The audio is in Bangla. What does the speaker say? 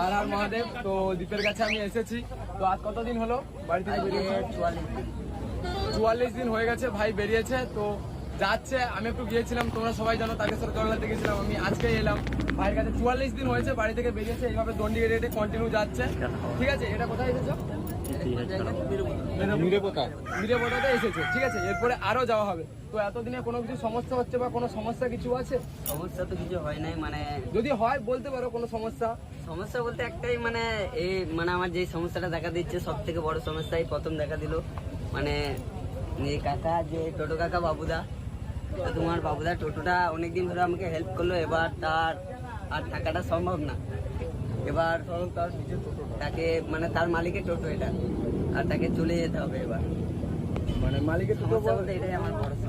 আর আর মহাদেব, তো দ্বীপের কাছে আমি এসেছি। তো আজ কতদিন হলো বাড়ি থেকে বেরিয়ে? 44 দিন হয়ে গেছে ভাই বেরিয়েছে। তো যাচ্ছে, আমি একটু গিয়েছিলাম, তোমরা সবাই জানো তারকেশ্বর জগন্নাথে গেছিলাম, আমি আজকেই এলাম ভাইয়ের কাছে। 44 দিন হয়েছে বাড়ি থেকে বেরিয়েছে, এইভাবে দণ্ডি রেটে কন্টিনিউ যাচ্ছে। ঠিক আছে, এটা কোথায় এসেছো? মিরেবোটাতে এসেছে। ঠিক আছে, এরপরে আরো যাওয়া হবে। তো এতদিনে কোনো কিছু সমস্যা হচ্ছে বা কোনো সমস্যা কিছু আছে? সমস্যা তো কিছু হয় নাই, মানে যদি হয় বলতে পারো কোনো সমস্যা। সমস্যা বলতে একটাই, মানে এই মানে আমার যে সমস্যাটা দেখা দিচ্ছে সব থেকে বড় সমস্যাই প্রথম দেখা দিল, মানে এই কাকা, যে টোটো কাকা বাবুদা। তো তোমার বাবুদা টোটোটা অনেকদিন ধরে আমাকে হেল্প করলো, এবার তার আর টাকাটা সম্ভব না। এবার তার নিজের টোটো, তাকে মানে তার মালিকের টোটো এটা, আর তাকে চলে যেতে হবে এবার। মানে মালিকের টোটো সমস্যা বলতে এটাই আমার বড় সমস্যা।